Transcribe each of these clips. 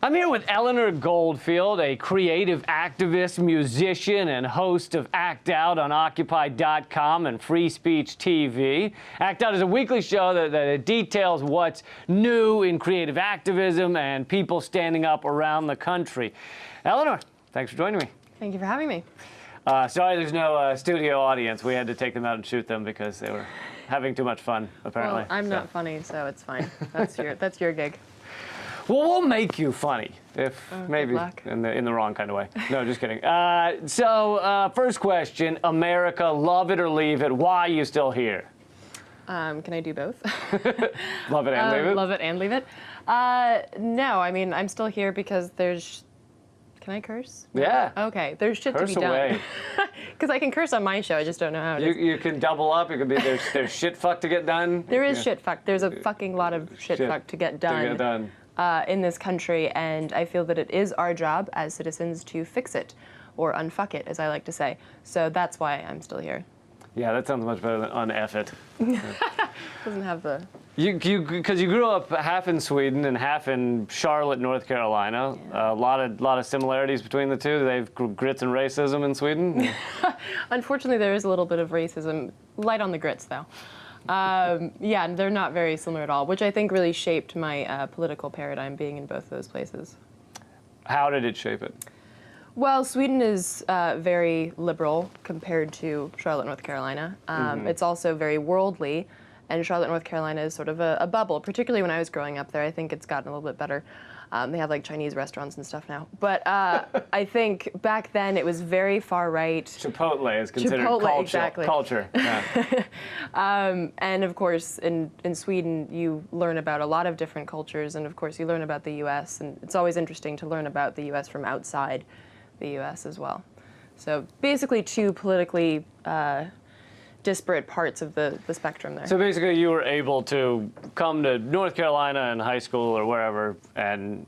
I'm here with Eleanor Goldfield, a creative activist, musician, and host of Act Out on Occupy.com and Free Speech TV. Act Out is a weekly show that details what's new in creative activism and people standing up around the country. Eleanor, thanks for joining me. Thank you for having me. Sorry there's no studio audience. We had to take them out and shoot them because they were having too much fun, apparently. Well, I'm not funny, so it's fine. That's your gig. Well, we'll make you funny, if maybe in the wrong kind of way. No, just kidding. First question, America, love it or leave it. Why are you still here? Can I do both? Love it and leave it? Love it and leave it. No, I mean, I'm still here because there's... Can I curse? Yeah. Okay, there's shit to be done. Because I can curse on my show, I just don't know how it is. You can double up. It could be there's shit fuck to get done. There is shit fuck. There's a fucking lot of shit fuck to get done. In this country, and I feel that it is our job as citizens to fix it, or unfuck it, as I like to say. So that's why I'm still here. Yeah, that sounds much better than un-F it. Doesn't have the... Because you grew up half in Sweden and half in Charlotte, North Carolina. Yeah. A lot of similarities between the two. They have grits and racism in Sweden. Unfortunately, there is a little bit of racism. Light on the grits, though. Yeah, they're not very similar at all, which I think really shaped my political paradigm being in both those places. How did it shape it? Well, Sweden is very liberal compared to Charlotte, North Carolina. It's also very worldly, and Charlotte, North Carolina is sort of a bubble, particularly when I was growing up there. I think it's gotten a little bit better. They have like Chinese restaurants and stuff now. But I think back then it was very far right. Chipotle is considered culture. Yeah. And of course, in Sweden, you learn about a lot of different cultures, and of course, you learn about the U.S., and it's always interesting to learn about the U.S. from outside the U.S. as well. So basically, two politically disparate parts of the spectrum there. So basically you were able to come to North Carolina in high school or wherever and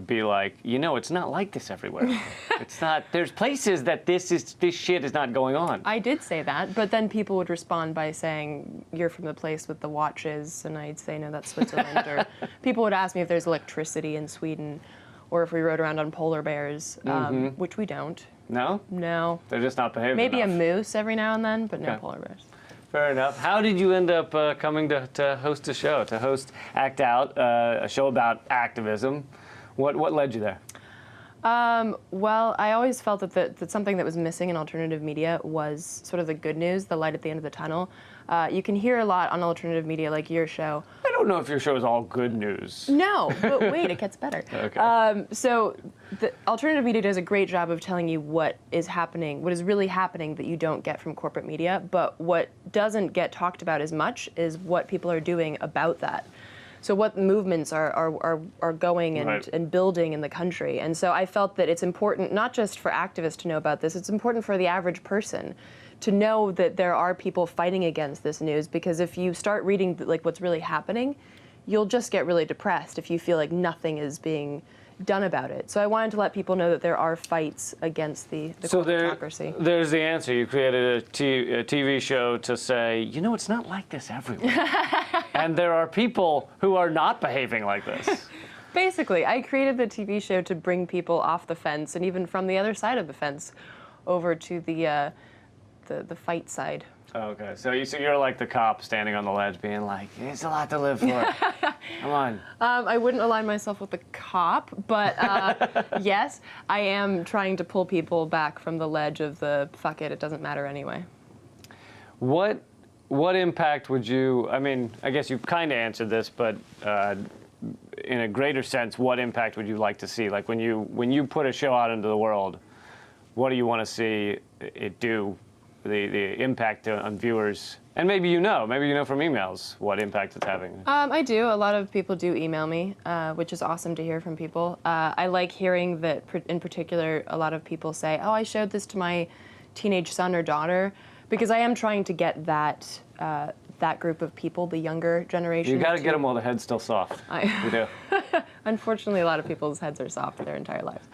be like, you know, it's not like this everywhere. It's not, there's places that this shit is not going on. I did say that, but then people would respond by saying, you're from the place with the watches, and I'd say, no, that's Switzerland. Or people would ask me if there's electricity in Sweden, or if we rode around on polar bears, which we don't. No? No. They're just not behaving Maybe enough. a moose every now and then, but no polar bears. Fair enough. How did you end up coming to host a show, to host Act Out, a show about activism? What led you there? Well, I always felt that something that was missing in alternative media was sort of the good news, the light at the end of the tunnel. You can hear a lot on alternative media, like your show. I don't know if your show is all good news. No, but wait, it gets better. Okay. So the alternative media does a great job of telling you what is happening, what is really happening that you don't get from corporate media, but what doesn't get talked about as much is what people are doing about that. So what movements are going and building in the country. And so I felt that it's important, not just for activists to know about this, it's important for the average person to know that there are people fighting against this news, because if you start reading like what's really happening, you'll just get really depressed if you feel like nothing is being done about it. So I wanted to let people know that there are fights against the corporatocracy. There's the answer. You created a TV show to say, you know, it's not like this everywhere. And there are people who are not behaving like this. Basically, I created the TV show to bring people off the fence, and even from the other side of the fence, over to the fight side. Oh, okay, so you're like the cop standing on the ledge being like, it's a lot to live for. Come on. I wouldn't align myself with the cop, but yes, I am trying to pull people back from the ledge of the fuck it doesn't matter anyway. What impact would you, I mean, I guess you've kind of answered this, but in a greater sense, what impact would you like to see? Like when you put a show out into the world, what do you want to see it do? The impact on viewers, and maybe you know from emails what impact it's having. I do. A lot of people do email me, which is awesome to hear from people. I like hearing that, in particular, a lot of people say, oh, I showed this to my teenage son or daughter, because I am trying to get that group of people, the younger generation. You got to get them while the head's still soft. You do. Unfortunately, a lot of people's heads are soft their entire lives.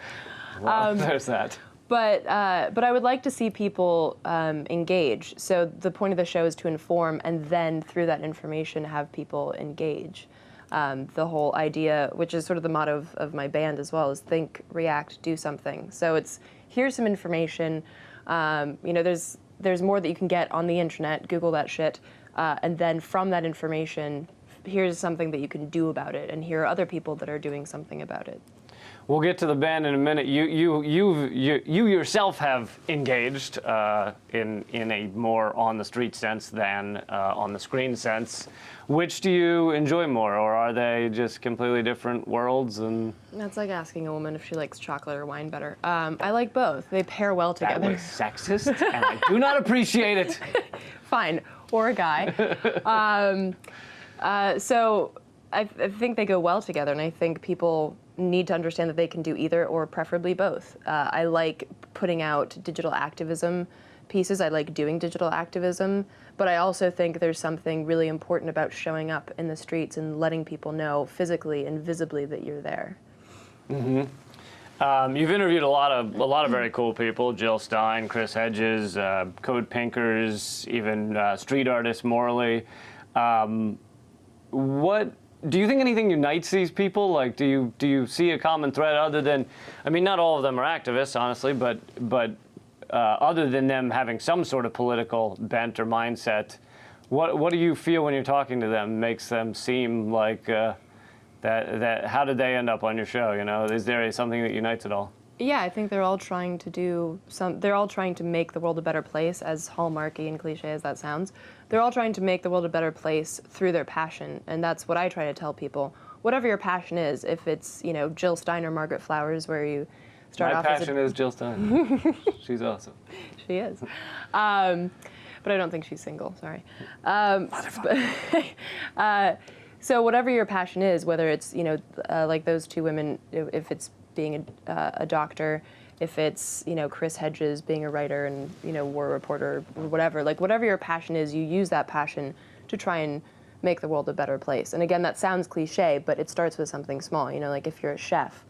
Well, there's that. But I would like to see people engage. So the point of the show is to inform, and then through that information have people engage. The whole idea, which is sort of the motto of my band as well, is think, react, do something. So it's, here's some information. There's more that you can get on the internet, Google that shit, and then from that information, here's something that you can do about it, and here are other people that are doing something about it. We'll get to the band in a minute. You yourself have engaged in a more on the street sense than on the screen sense. Which do you enjoy more, or are they just completely different worlds? And that's like asking a woman if she likes chocolate or wine better. I like both. They pair well together. That was sexist, and I do not appreciate it. Fine, or a guy. So I think they go well together, and I think people need to understand that they can do either, or preferably both. I like putting out digital activism pieces. I like doing digital activism, but I also think there's something really important about showing up in the streets and letting people know physically and visibly that you're there. Mm-hmm. You've interviewed a lot of very cool people: Jill Stein, Chris Hedges, Code Pinkers, even street artist Morley. What do you think anything unites these people? Like, do you see a common thread other than, I mean, not all of them are activists, honestly, but other than them having some sort of political bent or mindset, what do you feel when you're talking to them makes them seem like that? How did they end up on your show? You know, is there something that unites it all? Yeah, I think they're all trying to do they're all trying to make the world a better place, as hallmarky and cliche as that sounds. They're all trying to make the world a better place through their passion, and that's what I try to tell people. Whatever your passion is, if it's, Jill Stein or Margaret Flowers, where you start off as My passion is Jill Stein. She's awesome. She is. But I don't think she's single, sorry. So whatever your passion is, whether it's, like those two women, if it's being a doctor, if it's, Chris Hedges being a writer and, war reporter or whatever, like whatever your passion is, you use that passion to try and make the world a better place. And again, that sounds cliche, but it starts with something small. Like if you're a chef,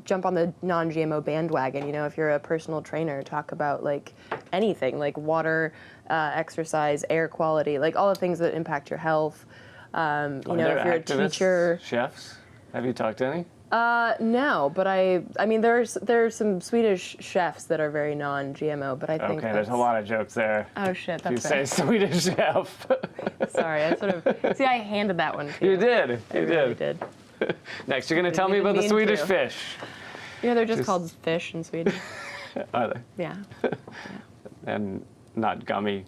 jump on the non-GMO bandwagon. If you're a personal trainer, talk about like anything, like water, exercise, air quality, like all the things that impact your health. If you're a teacher, chefs, have you talked to any? No, but I mean, there's some Swedish chefs that are very non-GMO, but I think there's a lot of jokes there. Oh shit, that's you say Swedish chef. Sorry, I handed that one to you. You did. I really did. Next, you're going to tell me about the Swedish fish. They're just called fish in Sweden. Are they? Yeah. And not gummy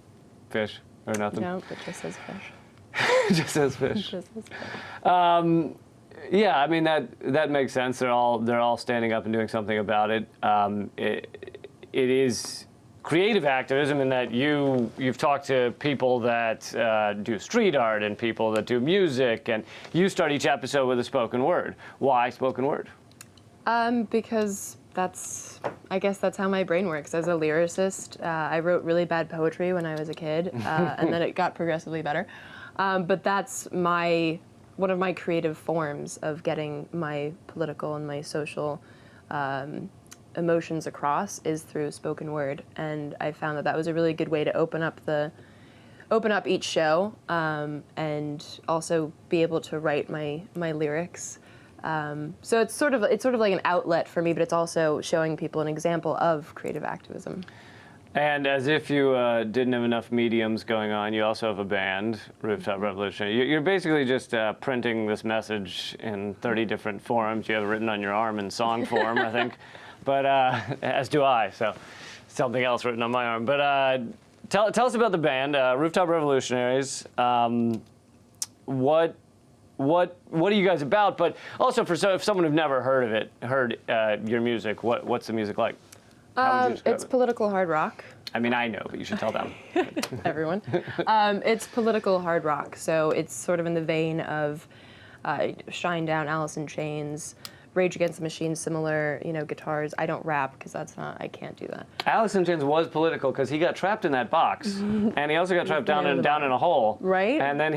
fish or nothing? No, it just says fish. Just says fish. Just says fish. Yeah, I mean that makes sense. They're all standing up and doing something about it. It is creative activism in that you've talked to people that do street art and people that do music, and you start each episode with a spoken word. Why spoken word? Because I guess that's how my brain works. As a lyricist, I wrote really bad poetry when I was a kid, and then it got progressively better. But that's one of my creative forms of getting my political and my social emotions across is through spoken word, and I found that was a really good way to open up each show, and also be able to write my lyrics. So it's sort of like an outlet for me, but it's also showing people an example of creative activism. And as if you didn't have enough mediums going on, you also have a band, Rooftop Revolution. You're basically just printing this message in 30 different forms. You have it written on your arm in song form, I think. But as do I, so something else written on my arm. But tell us about the band, Rooftop Revolutionaries. What are you guys about? But also if someone who've never heard your music, what's the music like? It's political hard rock. I mean, I know, but you should tell them. Everyone. It's political hard rock, so it's sort of in the vein of Shinedown, Alice in Chains, Rage Against the Machine, similar, guitars. I don't rap because I can't do that. Alice in Chains was political because he got trapped in that box, and he also got trapped down in a hole. Right. And then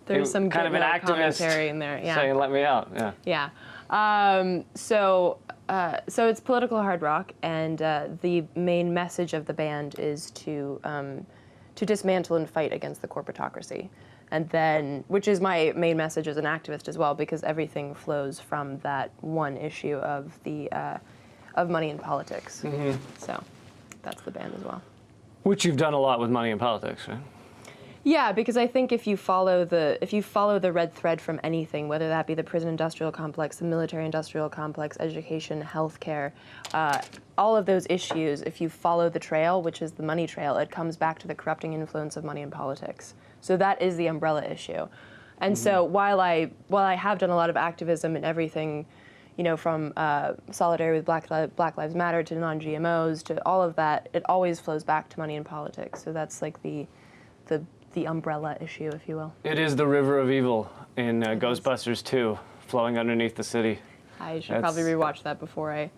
There's some kind of an activist commentary in there. Yeah. saying, "Let me out." Yeah. Yeah. So it's political hard rock, and the main message of the band is to dismantle and fight against the corporatocracy. And then, which is my main message as an activist as well, because everything flows from that one issue of the of money in politics. So that's the band as well. Which you've done a lot with money in politics, right? Yeah, because I think if you follow the red thread from anything, whether that be the prison industrial complex, the military industrial complex, education, healthcare, all of those issues, if you follow the trail, which is the money trail, it comes back to the corrupting influence of money in politics. So that is the umbrella issue. And so while I have done a lot of activism and everything, you know, from solidarity with Black Lives Matter to non-GMOs to all of that, it always flows back to money in politics. So that's like the umbrella issue, if you will. It is the river of evil in Ghostbusters 2, flowing underneath the city. I should probably rewatch that before I...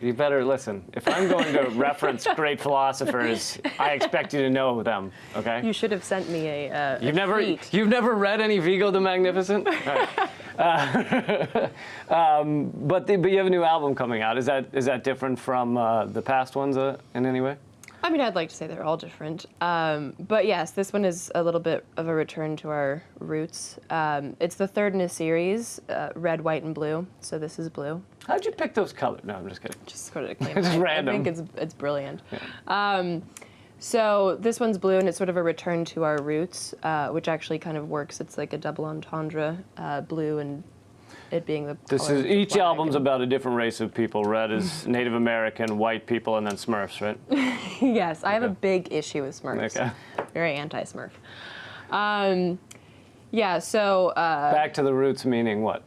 You better listen. If I'm going to reference great philosophers, I expect you to know them, okay? You should have sent me a You've never read any Vigo the Magnificent? Right. But you have a new album coming out. Is that different from the past ones in any way? I mean, I'd like to say they're all different. But yes, this one is a little bit of a return to our roots. It's the third in a series, red, white, and blue. So this is blue. How'd you pick those colors? No, I'm just kidding. Just sort of came Just out. random. I think it's brilliant. Yeah. So this one's blue, and it's sort of a return to our roots, which actually kind of works. It's like a double entendre, blue and it being the color of the Each flag. album's about a different race of people. Red is Native American, white people, and then Smurfs, right? Yes, I have a big issue with Smurfs. Okay. Very anti-Smurf. Yeah, so... Back to the roots meaning what?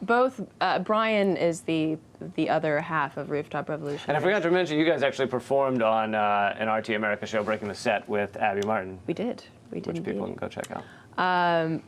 both, Brian is the other half of Rooftop Revolution. And I forgot to mention, you guys actually performed on an RT America show, Breaking the Set, with Abby Martin. We did. We did. Which people can go check out.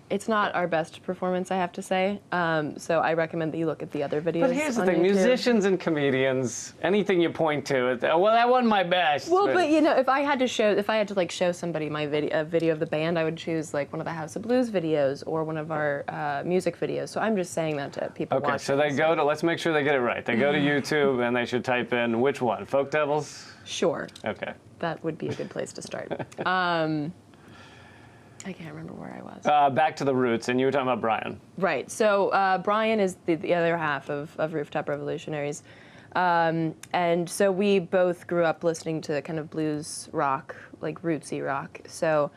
It's not our best performance, I have to say. So I recommend that you look at the other videos. But here's the on thing: YouTube. musicians and comedians, anything you point to, well, that wasn't my best. Well, but you know, if I had to like show somebody my video of the band, I would choose like one of the House of Blues videos or one of our music videos. So I'm just saying that to people. Okay, watching. so they go to. Let's make sure they get it right. They go to YouTube and they should type in which one? Folk Devils. Sure. Okay. That would be a good place to start. I can't remember where I was. Back to the roots, and you were talking about Brian. Right. So Brian is the other half of Rooftop Revolutionaries. And so we both grew up listening to kind of blues rock, like rootsy rock. So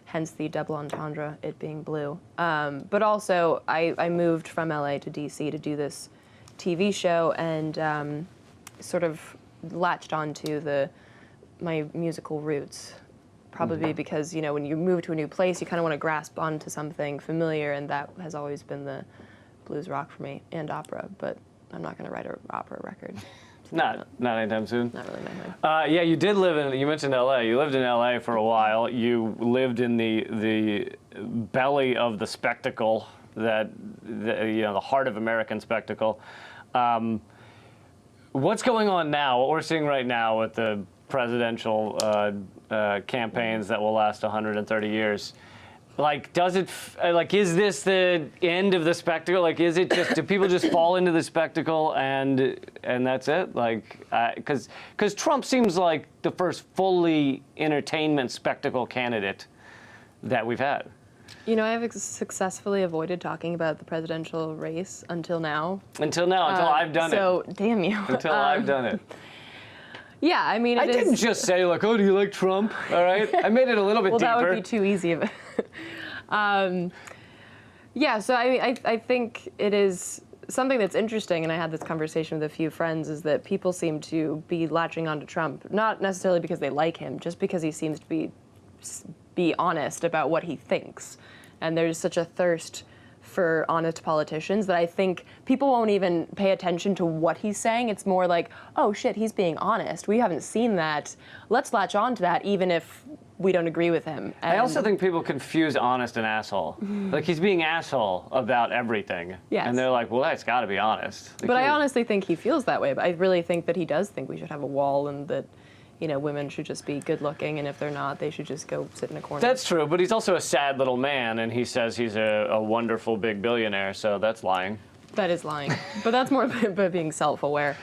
hence the double entendre, it being blue. But also, I moved from LA to DC to do this TV show and sort of latched onto my musical roots. Probably because, you know, when you move to a new place, you kind of want to grasp onto something familiar, and that has always been the blues rock for me, and opera, but I'm not going to write an opera record. Not anytime soon. Not really my thing. Yeah, you did live in, you mentioned LA. You lived in LA for a while. You lived in the belly of the spectacle, you know, the heart of American spectacle. What's going on now? What we're seeing right now with the presidential campaigns that will last 130 years. Like, is this the end of the spectacle? Like, is it just, do people just fall into the spectacle and that's it? Like, because Trump seems like the first fully entertainment spectacle candidate that we've had. You know, I have successfully avoided talking about the presidential race until now. Until I've done it. So, damn you. Until I've done it. Yeah, I mean, I didn't just say, like, oh, do you like Trump? All right? I made it a little bit well, deeper. that would be too easy of it. Yeah, so I think it is something that's interesting, and I had this conversation with a few friends, is that people seem to be latching onto Trump, not necessarily because they like him, just because he seems to be honest about what he thinks. And there's such a thirst for honest politicians that I think people won't even pay attention to what he's saying. It's more like, oh shit, he's being honest. We haven't seen that. Let's latch on to that even if we don't agree with him. And I also think people confuse honest and asshole. Like, he's being asshole about everything. Yes. And they're like, well, that's got to be honest. Like, but I honestly think he feels that way. But I really think that he does think we should have a wall and that, you know, women should just be good looking, and if they're not, they should just go sit in a corner. That's true, but he's also a sad little man, and he says he's a wonderful big billionaire, so that's lying. That is lying. But that's more about being self-aware.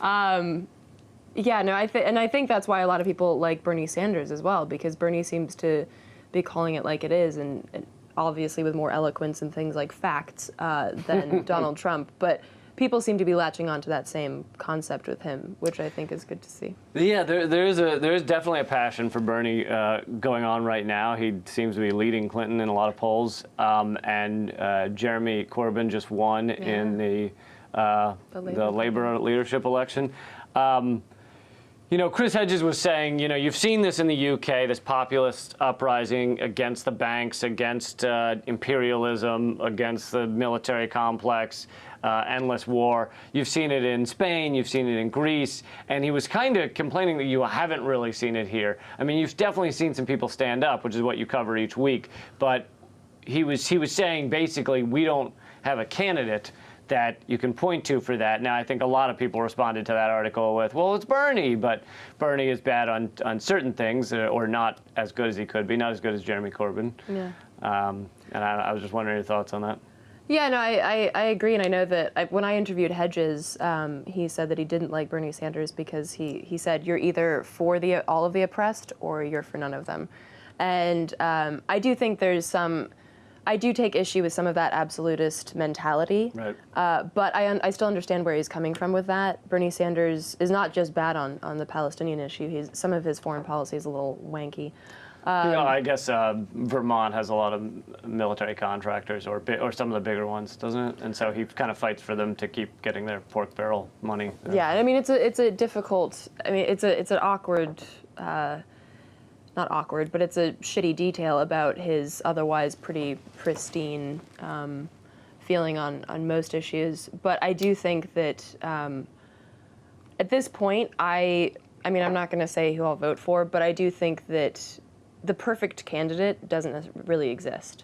Yeah, no, I think that's why a lot of people like Bernie Sanders as well, because Bernie seems to be calling it like it is, and obviously with more eloquence and things like facts than Donald Trump. But people seem to be latching on to that same concept with him, which I think is good to see. Yeah, there is definitely a passion for Bernie going on right now. He seems to be leading Clinton in a lot of polls, and Jeremy Corbyn just won in the Labor leadership election. You know, Chris Hedges was saying, you know, you've seen this in the UK, this populist uprising against the banks, against imperialism, against the military complex, endless war. You've seen it in Spain, you've seen it in Greece, and he was kind of complaining that you haven't really seen it here. I mean, you've definitely seen some people stand up, which is what you cover each week, but he was saying basically we don't have a candidate that you can point to for that. Now, I think a lot of people responded to that article with, well, it's Bernie, but Bernie is bad on certain things, or not as good as he could be, not as good as Jeremy Corbyn. Yeah. And I was just wondering your thoughts on that. Yeah, no, I agree, and I know that when I interviewed Hedges, he said that he didn't like Bernie Sanders because he said you're either for all of the oppressed or you're for none of them. And I do think I do take issue with some of that absolutist mentality, right. But I still understand where he's coming from with that. Bernie Sanders is not just bad on the Palestinian issue. Some of his foreign policy is a little wanky. I guess Vermont has a lot of military contractors, or some of the bigger ones, doesn't it? And so he kind of fights for them to keep getting their pork barrel money. Yeah, I mean it's a difficult. I mean it's an awkward. Not awkward, but it's a shitty detail about his otherwise pretty pristine feeling on most issues. But I do think that at this point, I mean, I'm not going to say who I'll vote for, but I do think that the perfect candidate doesn't really exist.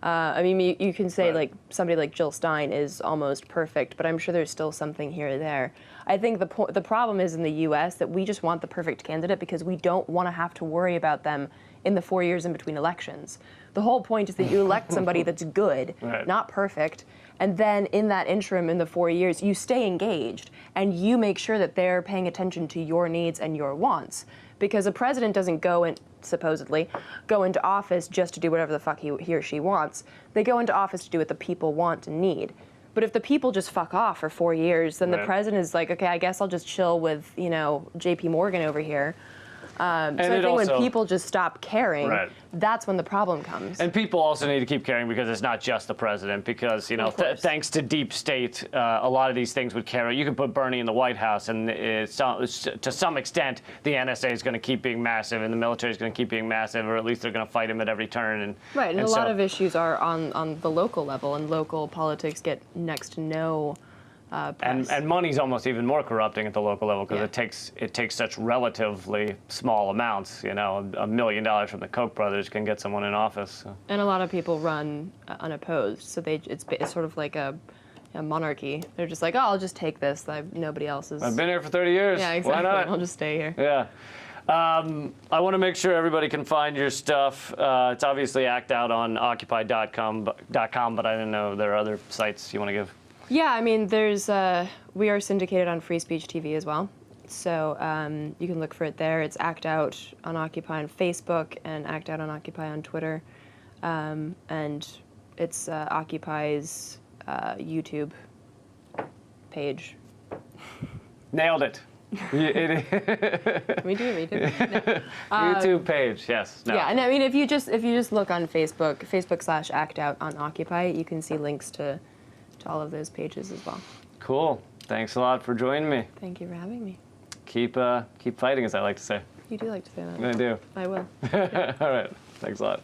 I mean, you can say, right, like somebody like Jill Stein is almost perfect, but I'm sure there's still something here or there. I think the problem is in the U.S. that we just want the perfect candidate because we don't want to have to worry about them in the 4 years in between elections. The whole point is that you elect somebody that's good, right, not perfect, and then in that interim, in the 4 years, you stay engaged and you make sure that they're paying attention to your needs and your wants. Because a president doesn't supposedly go into office just to do whatever the fuck he or she wants. They go into office to do what the people want and need. But if the people just fuck off for 4 years, then right, the president is like, okay, I guess I'll just chill with, you know, J.P. Morgan over here. So I think also, when people just stop caring, right, that's when the problem comes. And people also need to keep caring because it's not just the president, because, you know, thanks to deep state, a lot of these things would carry. You could put Bernie in the White House, and to some extent, the NSA is going to keep being massive, and the military is going to keep being massive, or at least they're going to fight him at every turn. And a lot of issues are on the local level, and local politics get next to no and money's almost even more corrupting at the local level because it takes such relatively small amounts. You know, $1 million from the Koch brothers can get someone in office. So. And a lot of people run unopposed, so it's sort of like a monarchy. They're just like, oh, I'll just take this. Nobody else is. I've been here for 30 years. Yeah, exactly. Why not? I'll just stay here. Yeah. I want to make sure everybody can find your stuff. It's obviously act out on occupy.com, but I didn't know there are other sites you want to give. Yeah, I mean, we are syndicated on Free Speech TV as well. So you can look for it there. It's Act Out on Occupy on Facebook and Act Out on Occupy on Twitter. And it's Occupy's YouTube page. Nailed it. We do. No. YouTube page, yes. No. Yeah, and I mean, if you just look on Facebook.com/Act Out on Occupy, you can see links to all of those pages as well. Cool. Thanks a lot for joining me. Thank you for having me. Keep fighting, as I like to say. You do like to say that. I do. I will. All right. Thanks a lot.